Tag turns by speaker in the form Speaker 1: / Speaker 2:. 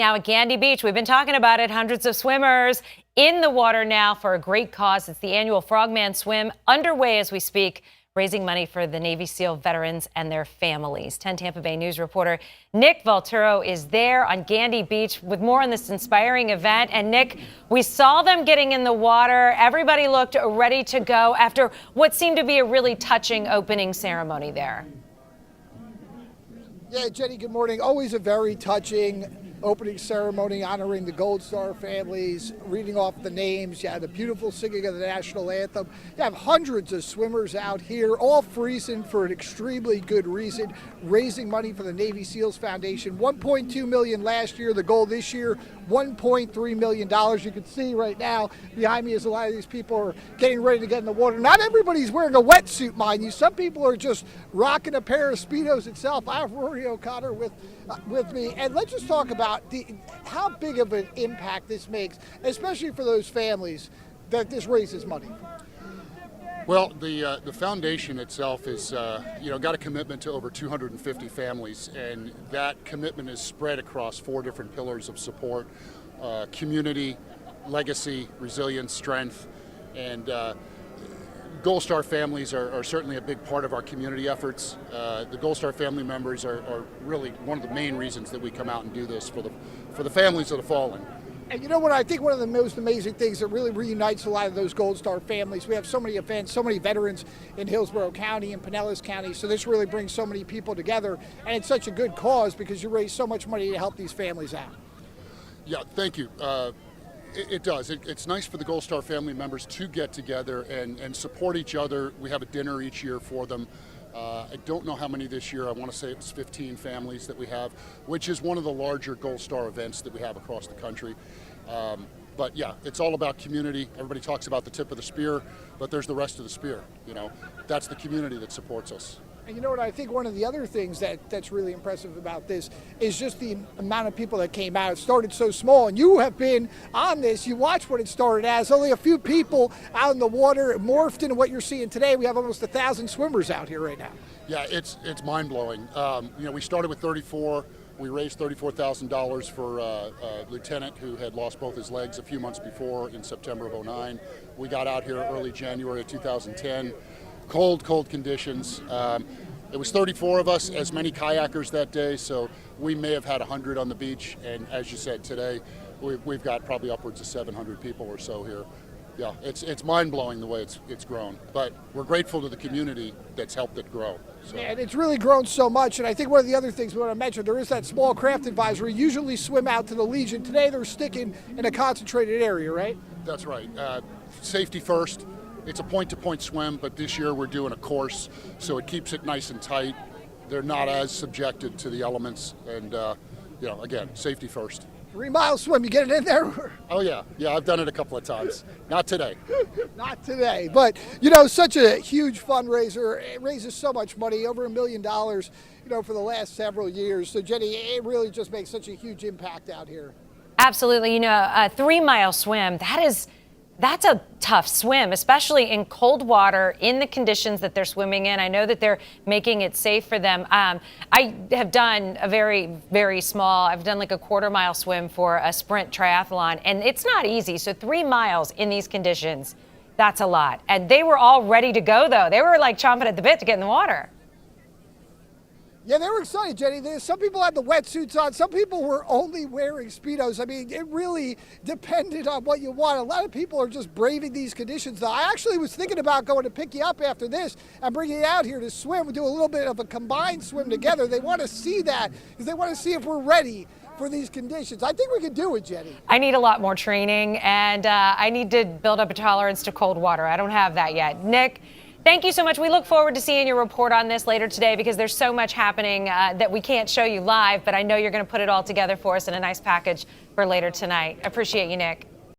Speaker 1: Now at Gandy Beach, we've been talking about it. Hundreds of swimmers in the water now for a great cause. It's the annual Frogman Swim underway as we speak, raising money for the Navy SEAL veterans and their families. 10 Tampa Bay News reporter Nick Valturo is there on Gandy Beach with more on this inspiring event. And Nick, we saw them getting in the water. Everybody looked ready to go after what seemed to be a really touching opening ceremony there.
Speaker 2: Yeah, Jenny, good morning. Always a very touching opening ceremony honoring the Gold Star families, reading off the names. You had the beautiful singing of the national anthem. You have hundreds of swimmers out here, all freezing for an extremely good reason, raising money for the Navy SEALs Foundation. $1.2 million last year, the goal this year, $1.3 million. You can see right now behind me as a lot of these people are getting ready to get in the water. Not everybody's wearing a wetsuit, mind you. Some people are just rocking a pair of Speedos itself. I have Rory O'Connor with me, and let's just talk about how big of an impact this makes, especially for those families that this raises money.
Speaker 3: Well, the foundation itself is, got a commitment to over 250 families, and that commitment is spread across 4 different pillars of support: community, legacy, resilience, strength, and Gold Star families are certainly a big part of our community efforts. The Gold Star family members are really one of the main reasons that we come out and do this for the families of the fallen.
Speaker 2: And you know what, I think one of the most amazing things that really reunites a lot of those Gold Star families, we have so many events, so many veterans in Hillsborough County and Pinellas County, so this really brings so many people together, and it's such a good cause because you raise so much money to help these families out.
Speaker 3: Yeah, thank you. It does. It's nice for the Gold Star family members to get together and support each other. We have a dinner each year for them. I don't know how many this year. I want to say it's 15 families that we have, which is one of the larger Gold Star events that we have across the country. But yeah, it's all about community. Everybody talks about the tip of the spear, but there's the rest of the spear. That's the community that supports us.
Speaker 2: And you know what, I think one of the other things that's really impressive about this is just the amount of people that came out. It started so small, and you have been on this. You watched what it started as. Only a few people out in the water. It morphed into what you're seeing today. We have almost 1,000 swimmers out here right now.
Speaker 3: Yeah, it's mind-blowing. We started with 34. We raised $34,000 for a lieutenant who had lost both his legs a few months before in September of '09. We got out here early January of 2010. Cold conditions. It was 34 of us, as many kayakers that day, so we may have had 100 on the beach. And as you said, today we've got probably upwards of 700 people or so here. Yeah, it's mind-blowing the way it's grown. But we're grateful to the community that's helped it grow. So.
Speaker 2: And it's really grown so much. And I think one of the other things we want to mention, there is that small craft advisory. Usually swim out to the Legion. Today they're sticking in a concentrated area, right?
Speaker 3: That's right. Safety first. It's a point-to-point swim, but this year we're doing a course, so it keeps it nice and tight. They're not as subjected to the elements, and again, safety first.
Speaker 2: 3-mile swim, you get it in there?
Speaker 3: Oh yeah, I've done it a couple of times. Not today.
Speaker 2: Not today, but such a huge fundraiser. It raises so much money, over $1 million, for the last several years. So Jenny, it really just makes such a huge impact out here.
Speaker 1: Absolutely. A 3-mile swim, that's a tough swim, especially in cold water, in the conditions that they're swimming in. I know that they're making it safe for them. I have done a very, very small, I've done like a 1/4-mile swim for a sprint triathlon, and it's not easy. So 3 miles in these conditions, that's a lot. And they were all ready to go, though. They were like chomping at the bit to get in the water.
Speaker 2: Yeah, they were excited, Jenny. Some people had the wetsuits on. Some people were only wearing Speedos. I mean, it really depended on what you want. A lot of people are just braving these conditions. Though I actually was thinking about going to pick you up after this and bringing you out here to swim. We do a little bit of a combined swim together. They want to see that because they want to see if we're ready for these conditions. I think we can do it, Jenny.
Speaker 1: I need a lot more training, and I need to build up a tolerance to cold water. I don't have that yet. Nick, thank you so much. We look forward to seeing your report on this later today because there's so much happening that we can't show you live, but I know you're going to put it all together for us in a nice package for later tonight. Appreciate you, Nick.